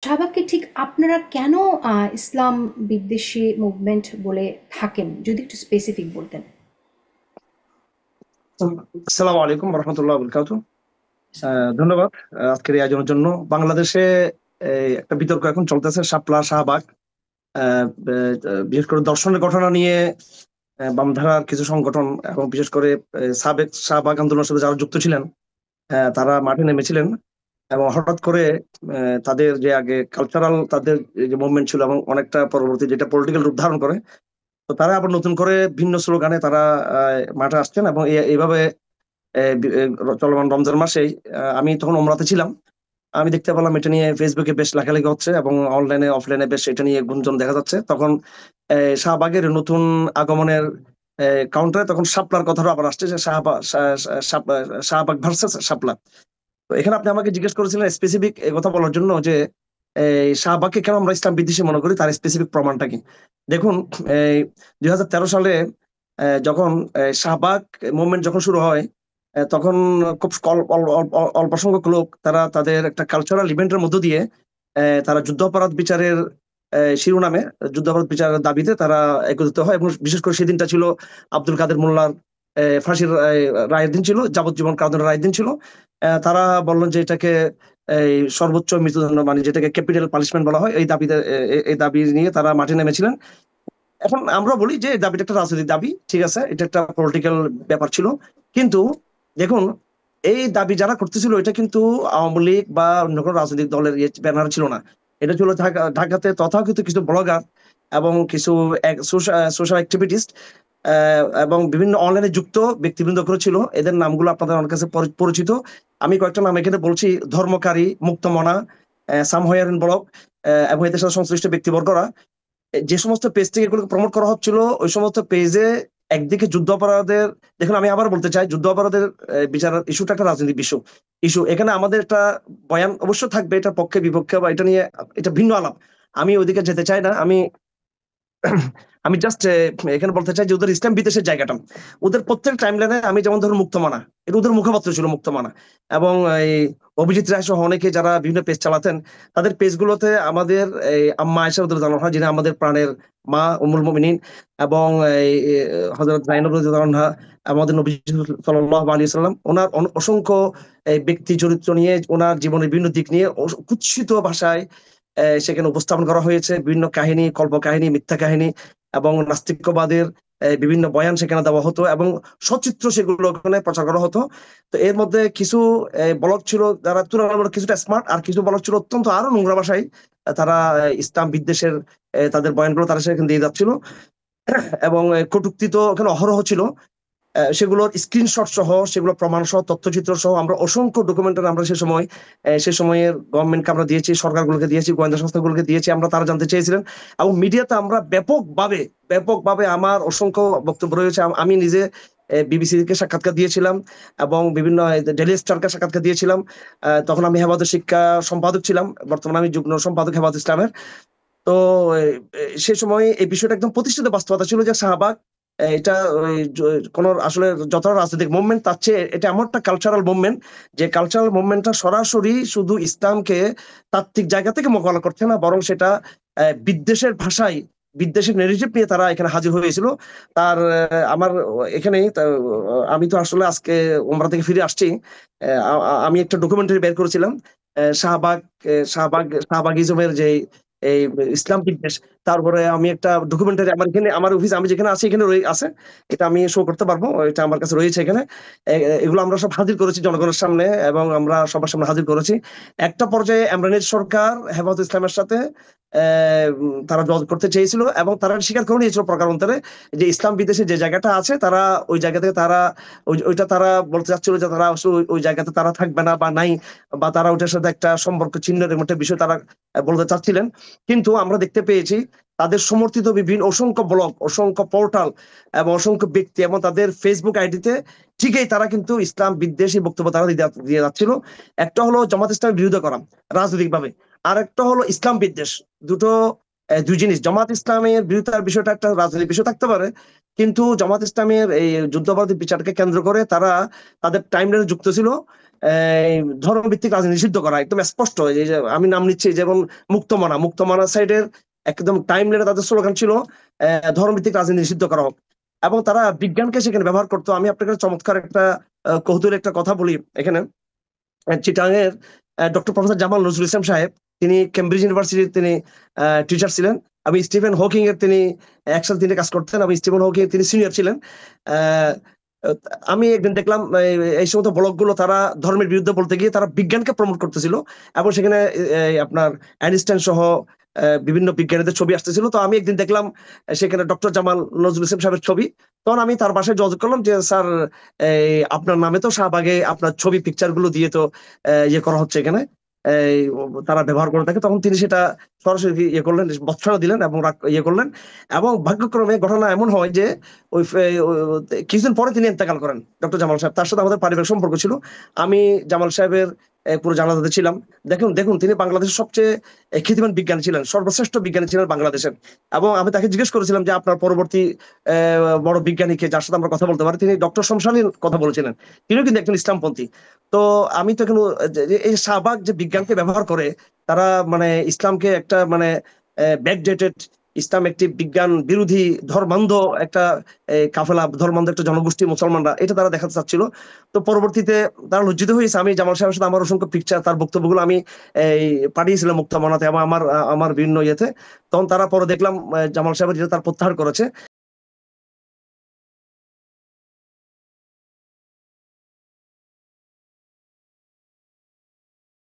শাহবাগকে ঠিক আপনারা কেন ইসলাম বিদ্বেষী মুভমেন্ট বলে থাকেন? যদি একটু স্পেসিফিক বলতেন। আসসালামু আলাইকুম রহমতুল্লাহ বরকাত। ধন্যবাদ আজকের এই আয়োজনের জন্য। বাংলাদেশে একটা বিতর্ক এখন চলতেছে শাপলা শাহবাগ। বিশেষ করে দর্শনের ঘটনা নিয়ে বামধারার কিছু সংগঠন এবং বিশেষ করে সাবেক শাহবাগ আন্দোলনের সাথে যারা যুক্ত ছিলেন, তারা মাঠে নেমেছিলেন এবং হঠাৎ করে তাদের যে আগে কালচারাল তাদের যে মুভমেন্ট ছিল এবং অনেকটা পরবর্তী যেটা পলিটিক্যাল রূপ ধারণ করে, তো তারা আবার নতুন করে ভিন্ন স্লোগানে তারা মাঠে আসছেন এবং এইভাবে চলমান রমজান মাসেই আমি তখন ওমরাতে ছিলাম। আমি দেখতে পেলাম এটা নিয়ে ফেসবুকে বেশ লেখালেখি হচ্ছে এবং অনলাইনে অফলাইনে বেশ এটা নিয়ে গুঞ্জন দেখা যাচ্ছে। তখন শাহবাগের নতুন আগমনের কাউন্টারে তখন শাপলার কথাটা আবার আসছে, যে শাহবাগ ভার্সেস শাপলা। তো এখানে আপনি আমাকে জিজ্ঞেস করেছিলেন স্পেসিফিক কথা বলার জন্য যে শাহবাগকে কেন আমরা ইসলাম বিদ্বেষী মনে করি, তার স্পেসিফিক প্রমাণটা কি। দেখুন, এই 2013 সালে যখন শাহবাগ মুভমেন্ট যখন শুরু হয়, তখন খুব অল্প সংখ্যক লোক তারা তাদের একটা কালচারাল ইভেন্টের মধ্য দিয়ে তারা যুদ্ধাপরাধ বিচারের শিরোনামে যুদ্ধাপরাধ বিচারের দাবিতে তারা একত্রিত হয় এবং বিশেষ করে সেদিনটা ছিল আব্দুল কাদের মোল্লার ফাঁসির রায়ের দিন ছিল, যাবজ্জীবন কারাদণ্ডের রায়ের দিন ছিল। তারা বললেন যে এটাকে এই সর্বোচ্চ মৃত্যুদণ্ড, মানে যেটাকে ক্যাপিটাল পানিশমেন্ট বলা হয়, এই দাবিতে এই দাবি নিয়ে তারা মাঠে নেমেছিলেন। এখন আমরা বলি যে এই দাবিটা একটা রাজনৈতিক দাবি, ঠিক আছে, এটা একটা পলিটিক্যাল ব্যাপার ছিল। কিন্তু দেখুন, এই দাবি যারা করতেছিল এটা কিন্তু আওয়ামী লীগ বা অন্য কোনো রাজনৈতিক দলের ব্যানার ছিল না। এটা ছিল ঢাকাতে তথাকথিত কিছু ব্লগার এবং কিছু সোশ্যাল অ্যাক্টিভিটিস্ট এবং বিভিন্ন অনলাইনে যুক্ত ব্যক্তিবৃন্দ করে ছিল। এদের নামগুলো আপনাদের অনেক কাছে পরিচিত। আমি কয়েকটা নাম এখানে বলছি: ধর্মকারী, মুক্তমনা, সামহয়ারিন ব্লগ এবং এদের সাথে সংশ্লিষ্ট ব্যক্তিবর্গরা। যে সমস্ত পেজ থেকে এগুলোকে প্রমোট করা হচ্ছিল, ওই সমস্ত পেজে একদিকে যুদ্ধ অপরাধের, দেখুন আমি আবার বলতে চাই, যুদ্ধ অপরাধের বিচারের ইস্যুটা একটা রাজনৈতিক ইস্যু। এখানে আমাদের একটা বয়ান অবশ্য থাকবে, এটা পক্ষে বিপক্ষে বা এটা নিয়ে, এটা ভিন্ন আলাপ। আমি ওইদিকে যেতে চাই না। আমি জাস্ট এখানে বলতে চাই যে ওদের ইসলাম বিদ্বেষের জায়গাটা, ওদের প্রত্যেক টাইম লাইনে, আমি যেমন ধরুন মুক্তমানা, এটা ওদের মুখপাত্র ছিল মুক্তমানা, এবং এই অভিজিৎ রায় সহ অনেকে যারা বিভিন্ন পেজ চালাতেন, তাদের পেজগুলোতে আমাদের এই আম্মা আয়েশা রাদিয়াল্লাহু আনহা, যিনি আমাদের প্রাণের মা, উম্মুল মুমিনিন, এবং এই হযরত জাইনব রাদিয়াল্লাহু আনহা, আমাদের নবী সাল্লাল্লাহু আলাইহি সাল্লাম, ওনার অসংখ্য এই ব্যক্তি চরিত্র নিয়ে, ওনার জীবনের বিভিন্ন দিক নিয়ে কুৎসিত ভাষায় সেখানে উপস্থাপন করা হয়েছে। বিভিন্ন কাহিনী, কল্পকাহিনী, মিথ্যা কাহিনী এবং নাস্তিক্যবাদের বিভিন্ন বয়ান সেখানে দেওয়া হতো এবং সচিত্র সেগুলো ওখানে প্রচার করা হতো। তো এর মধ্যে কিছু ব্লগ ছিল যারা তুলনামূলক কিছুটা স্মার্ট, আর কিছু ব্লগ ছিল অত্যন্ত আরো নোংরা ভাষায় তারা ইসলাম বিদ্বেষের তাদের বয়ানগুলো তারা সেখানে দিয়ে যাচ্ছিল। এবং কটূক্তি তো ওখানে অহরহ ছিল। সেগুলোর স্ক্রিনশট সহ, সেগুলো প্রমাণ সহ, তথ্যচিত্র সহ আমরা অসংখ্য ডকুমেন্টারি আমরা সে সময়ের গভর্নমেন্টকে আমরা দিয়েছি, সরকারগুলোকে দিয়েছি, গোয়েন্দা সংস্থাগুলোকে দিয়েছি। আমরা, তারা জানতে চেয়েছিলেন এবং মিডিয়াতে আমরা ব্যাপকভাবে আমার অসংখ্য বক্তব্য রয়েছে। আমি নিজে বিবিসি কে সাক্ষাৎকার দিয়েছিলাম এবং বিভিন্ন ডেইলি স্টারকে সাক্ষাৎকার দিয়েছিলাম। তখন আমি হেফাজত শিক্ষা সম্পাদক ছিলাম, বর্তমানে আমি যুগ্ম সম্পাদক হেফাজত ইসলামের। তো সে সময় এই বিষয়টা একদম প্রতিষ্ঠিত বাস্তবতা ছিল যে শাহবাগ এটা কোনো আসলে যতটা রাজনৈতিক মুভমেন্ট, তার চেয়ে এটা এমন একটা কালচারাল মুভমেন্ট, যে কালচারাল মুভমেন্টটা সরাসরি শুধু ইসলামকে তাত্ত্বিক জায়গা থেকে মোকাবেলা করছে না, বরং সেটা বিদ্বেষের ভাষায়, বিদ্বেষের নেগেটিভ নিয়ে তারা এখানে হাজির হয়েছিল। তার আমার এখানেই আমি তো আসলে আজকে ওমরা থেকে ফিরে আসছি। আমি একটা ডকুমেন্টারি বের করেছিলাম, শাহবাগ শাহবাগিজমের যে এই ইসলাম বিদ্বেষ। তারপরে আমি একটা ডকুমেন্টারি আমার এখানে, আমার অফিস, আমি যেখানে আছি এখানে আছে, এটা আমি শো করতে পারবো, এটা আমার কাছে রয়েছে এখানে। এগুলো আমরা সব হাজির করেছি জনগণের সামনে এবং আমরা সবার সামনে হাজির করেছি। একটা পর্যায়ে ইমরানের সরকার হেফাজত ইসলামের সাথে তারা জজ করতে চেয়েছিল এবং তারা স্বীকার করে নিয়েছিল প্রকারান্তরে যে ইসলাম বিদ্বেষে যে জায়গাটা আছে, তারা ওই জায়গা থেকে তারা ওইটা তারা বলতে চাচ্ছিল যে তারা আসলে ওই জায়গাতে তারা থাকবে না বা নাই, বা তারা ওইটার সাথে একটা সম্পর্ক চিহ্নের মধ্যে বিষয় তারা বলতে চাচ্ছিলেন। কিন্তু আমরা দেখতে পেয়েছি তাদের সমর্থিত বিভিন্ন অসংখ্য ব্লগ, অসংখ্য পোর্টাল এবং অসংখ্য ব্যক্তি এবং তাদের ফেসবুক আইডিতে ঠিকই তারা কিন্তু ইসলাম বিদ্বেষী বক্তব্য তারা দিয়ে যাচ্ছিল। একটা হলো জামাত ইসলামের বিরোধিতা করা রাজনৈতিক ভাবে, আর একটা হলো ইসলাম বিদ্বেষ। দুটো দুই জিনিস, জামাত ইসলামের বিরোধিতার বিষয়টা একটা রাজনৈতিক বিষয় থাকতে পারে, কিন্তু জামাত ইসলামের এই যুদ্ধাপরাধী বিচারকে কেন্দ্র করে তারা তাদের টাইমলাইনে যুক্ত ছিল এই ধর্মভিত্তিক রাজনীতি নিষিদ্ধ করা, একদম স্পষ্ট। এই যে আমি নাম নিচ্ছি, যেমন মুক্তমানা সাইডের একদম টাইমলাইনে তাদের স্লোগান ছিল ধর্মভিত্তিক রাজনীতি নিষিদ্ধ করা হোক, এবং তারা বিজ্ঞানকে সেখানে ব্যবহার করতো। আমি আপনাকে চমৎকার একটা কৌতুক একটা কথা বলি এখানে। চিটাঙের ডক্টর প্রফেসর জামাল নজরুল ইসলাম সাহেব, তিনি কেমব্রিজ ইউনিভার্সিটির তিনি টিচার ছিলেন, এবং স্টিফেন হকিং এর তিনি একসাথে তিনি কাজ করতেন, এবং স্টিফেন হকিং তিনি সিনিয়র ছিলেন। আহ, আমি একদিন দেখলাম এই সমস্ত ব্লগগুলো তারা ধর্মের বিরুদ্ধে বলতে গিয়ে তারা বিজ্ঞানকে প্রমোট করতেছিল, এবং সেখানে আপনার আইনস্টাইন সহ বিভিন্ন বিজ্ঞানীদের ছবি আসতেছিল। তো আমি একদিন দেখলাম সেখানে ডক্টর জামাল নজরুল ইসলাম সাহেবের ছবি। তখন আমি তার বাসায় যোগাযোগ করলাম যে স্যার, আপনার নামে তো শাহবাগে আপনার ছবি পিকচার গুলো দিয়ে তো ইয়ে করা হচ্ছে এখানে, এই তারা ব্যবহার করে থাকে। তখন তিনি সেটা সরাসরি ইয়ে করলেন, ভৎসনা দিলেন এবং ইয়ে করলেন। এবং ভাগ্যক্রমে ঘটনা এমন হয় যে ওই কিছুদিন পরে তিনি ইন্তেকাল করেন, ডক্টর জামাল সাহেব। তার সাথে আমাদের পারিবারিক সম্পর্ক ছিল। আমি জামাল সাহেবের পুরো জানাজাতে ছিলাম। দেখুন দেখুন, তিনি বাংলাদেশের সবচেয়ে খ্যাতিমান বিজ্ঞানী ছিলেন, সর্বশ্রেষ্ঠ বিজ্ঞানী ছিলেন বাংলাদেশের। এবং আমি তাকে জিজ্ঞেস করেছিলাম যে আপনার পরবর্তী বড় বিজ্ঞানীকে যার সাথে আমরা কথা বলতে পারি, তিনি ডক্টর শমশানীর কথা বলেছিলেন। তিনিও কিন্তু একজন ইসলামপন্থী। তো আমি তো এখানে এই শাহবাগ যে বিজ্ঞানকে ব্যবহার করে তারা মানে ইসলামকে একটা মানে ব্যাকডেটেড, ইসলাম একটি বিজ্ঞান বিরোধী ধর্মান্ধ একটা কাফেলা, ধর্মান্ধ একটা জনগোষ্ঠী মুসলমানরা, এটা তারা দেখাতে চাচ্ছিল। তো পরবর্তীতে তারা লজ্জিত হয়েছে। আমি জামাল সাহেবের সাথে আমার অসংখ্য পিকচার, তার বক্তব্যগুলো আমি এই পাঠিয়েছিলাম মুক্তামনাতে এবং আমার আমার বিভিন্ন ইয়েতে। তখন তারা পরে দেখলাম জামাল সাহেব যেটা তার প্রত্যাহার করেছে।